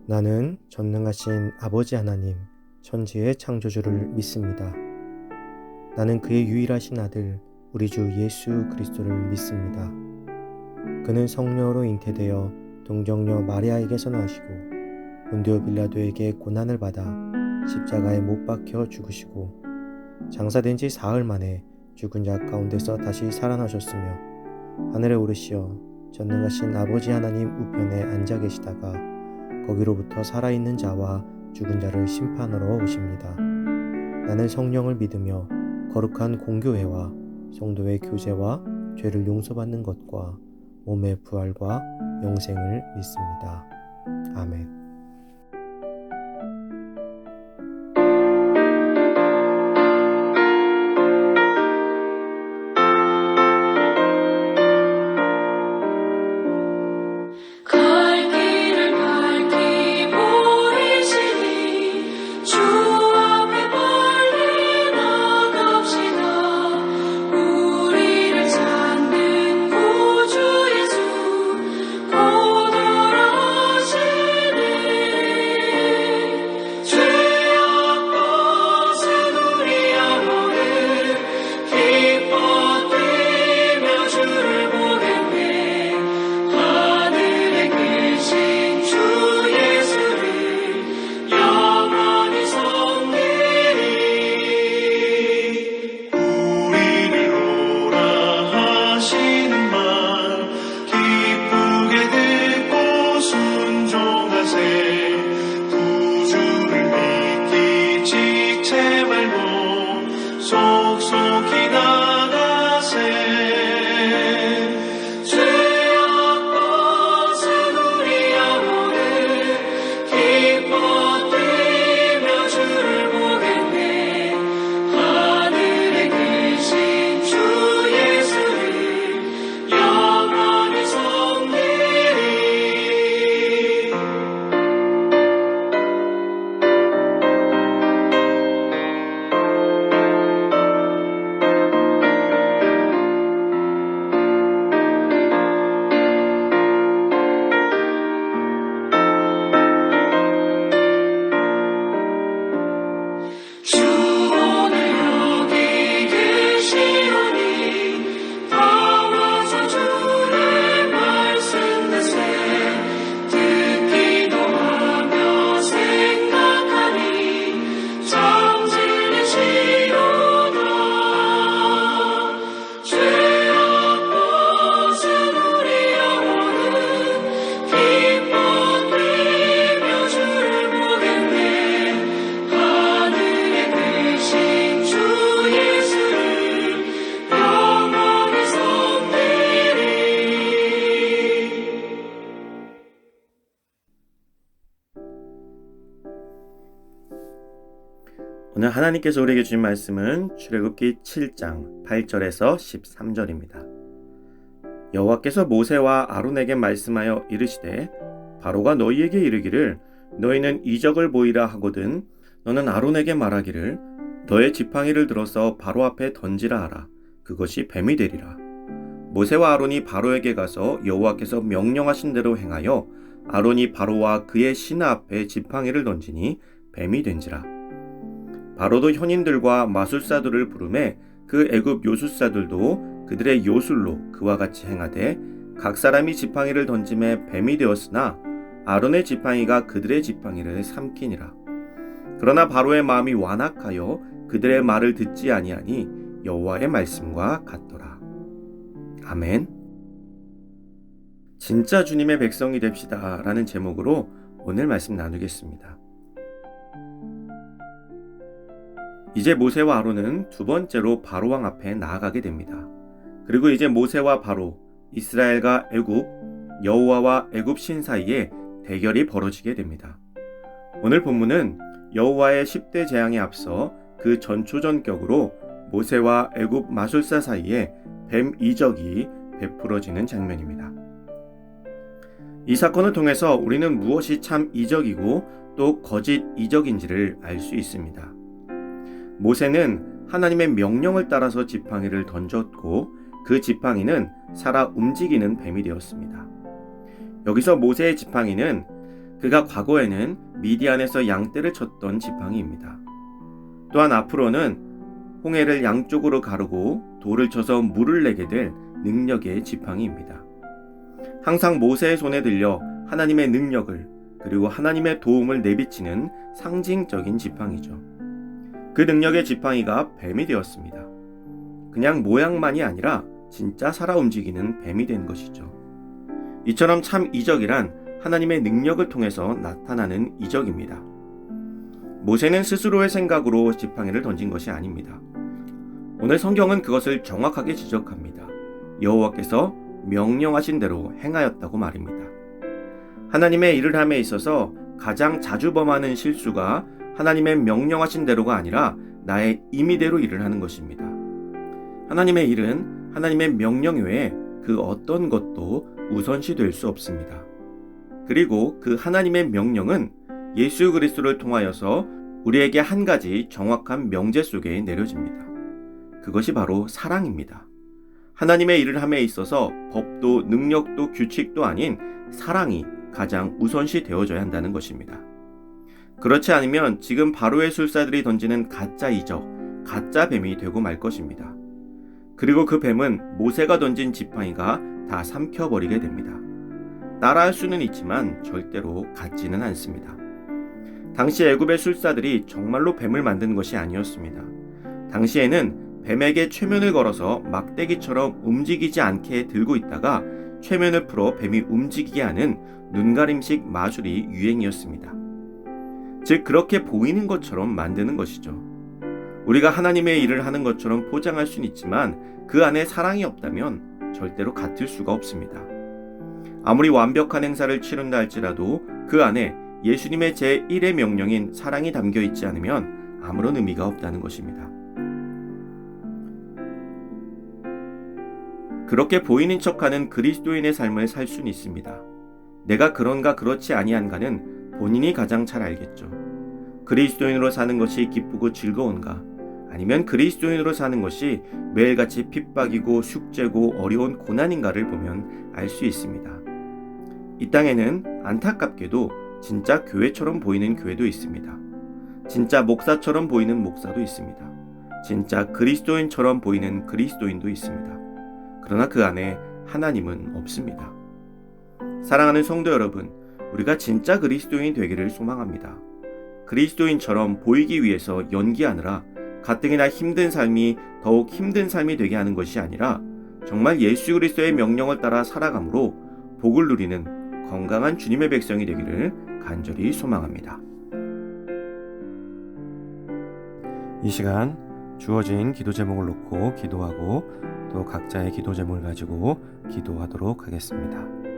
나는 전능하신 아버지 하나님, 천지의 창조주를 믿습니다. 나는 그의 유일하신 아들, 우리 주 예수 그리스도를 믿습니다. 그는 성령으로 잉태되어 동정녀 마리아에게서 나시고 본디오 빌라도에게 고난을 받아 십자가에 못 박혀 죽으시고 장사된 지 사흘 만에 죽은 자 가운데서 다시 살아나셨으며 하늘에 오르시어 전능하신 아버지 하나님 우편에 앉아 계시다가 거기로부터 살아있는 자와 죽은 자를 심판하러 오십니다. 나는 성령을 믿으며 거룩한 공교회와 성도의 교제와 죄를 용서받는 것과 몸의 부활과 영생을 믿습니다. 아멘. 오늘 하나님께서 우리에게 주신 말씀은 출애굽기 7장 8절에서 13절입니다. 여호와께서 모세와 아론에게 말씀하여 이르시되 바로가 너희에게 이르기를 너희는 이적을 보이라 하거든 너는 아론에게 말하기를 너의 지팡이를 들어서 바로 앞에 던지라 하라. 그것이 뱀이 되리라. 모세와 아론이 바로에게 가서 여호와께서 명령하신 대로 행하여 아론이 바로와 그의 신하 앞에 지팡이를 던지니 뱀이 된지라. 바로도 현인들과 마술사들을 부르매 그 애굽 요술사들도 그들의 요술로 그와 같이 행하되 각 사람이 지팡이를 던짐에 뱀이 되었으나 아론의 지팡이가 그들의 지팡이를 삼키니라. 그러나 바로의 마음이 완악하여 그들의 말을 듣지 아니하니 여호와의 말씀과 같더라. 아멘. 진짜 주님의 백성이 됩시다 라는 제목으로 오늘 말씀 나누겠습니다. 이제 모세와 아론은 두 번째로 바로왕 앞에 나아가게 됩니다. 그리고 이제 모세와 바로, 이스라엘과 애굽, 여호와와 애굽 신 사이에 대결이 벌어지게 됩니다. 오늘 본문은 여호와의 10대 재앙에 앞서 그 전초전격으로 모세와 애굽 마술사 사이에 뱀 이적이 베풀어지는 장면입니다. 이 사건을 통해서 우리는 무엇이 참 이적이고 또 거짓 이적인지를 알 수 있습니다. 모세는 하나님의 명령을 따라서 지팡이를 던졌고 그 지팡이는 살아 움직이는 뱀이 되었습니다. 여기서 모세의 지팡이는 그가 과거에는 미디안에서 양떼를 쳤던 지팡이입니다. 또한 앞으로는 홍해를 양쪽으로 가르고 돌을 쳐서 물을 내게 될 능력의 지팡이입니다. 항상 모세의 손에 들려 하나님의 능력을 그리고 하나님의 도움을 내비치는 상징적인 지팡이죠. 그 능력의 지팡이가 뱀이 되었습니다. 그냥 모양만이 아니라 진짜 살아 움직이는 뱀이 된 것이죠. 이처럼 참 이적이란 하나님의 능력을 통해서 나타나는 이적입니다. 모세는 스스로의 생각으로 지팡이를 던진 것이 아닙니다. 오늘 성경은 그것을 정확하게 지적합니다. 여호와께서 명령하신 대로 행하였다고 말입니다. 하나님의 일을 함에 있어서 가장 자주 범하는 실수가 하나님의 명령하신 대로가 아니라 나의 임의대로 일을 하는 것입니다. 하나님의 일은 하나님의 명령 외에 그 어떤 것도 우선시 될 수 없습니다. 그리고 그 하나님의 명령은 예수 그리스도를 통하여서 우리에게 한 가지 정확한 명제 속에 내려집니다. 그것이 바로 사랑입니다. 하나님의 일을 함에 있어서 법도 능력도 규칙도 아닌 사랑이 가장 우선시 되어져야 한다는 것입니다. 그렇지 않으면 지금 바로의 술사들이 던지는 가짜 이적, 가짜 뱀이 되고 말 것입니다. 그리고 그 뱀은 모세가 던진 지팡이가 다 삼켜버리게 됩니다. 따라할 수는 있지만 절대로 같지는 않습니다. 당시 애굽의 술사들이 정말로 뱀을 만든 것이 아니었습니다. 당시에는 뱀에게 최면을 걸어서 막대기처럼 움직이지 않게 들고 있다가 최면을 풀어 뱀이 움직이게 하는 눈가림식 마술이 유행이었습니다. 즉 그렇게 보이는 것처럼 만드는 것이죠. 우리가 하나님의 일을 하는 것처럼 포장할 수는 있지만 그 안에 사랑이 없다면 절대로 같을 수가 없습니다. 아무리 완벽한 행사를 치른다 할지라도 그 안에 예수님의 제1의 명령인 사랑이 담겨 있지 않으면 아무런 의미가 없다는 것입니다. 그렇게 보이는 척하는 그리스도인의 삶을 살 수는 있습니다. 내가 그런가 그렇지 아니한가는 본인이 가장 잘 알겠죠. 그리스도인으로 사는 것이 기쁘고 즐거운가? 아니면 그리스도인으로 사는 것이 매일같이 핍박이고 숙제고 어려운 고난인가를 보면 알 수 있습니다. 이 땅에는 안타깝게도 진짜 교회처럼 보이는 교회도 있습니다. 진짜 목사처럼 보이는 목사도 있습니다. 진짜 그리스도인처럼 보이는 그리스도인도 있습니다. 그러나 그 안에 하나님은 없습니다. 사랑하는 성도 여러분, 우리가 진짜 그리스도인 되기를 소망합니다. 그리스도인처럼 보이기 위해서 연기하느라 가뜩이나 힘든 삶이 더욱 힘든 삶이 되게 하는 것이 아니라 정말 예수 그리스도의 명령을 따라 살아감으로 복을 누리는 건강한 주님의 백성이 되기를 간절히 소망합니다. 이 시간 주어진 기도 제목을 놓고 기도하고 또 각자의 기도 제목을 가지고 기도하도록 하겠습니다.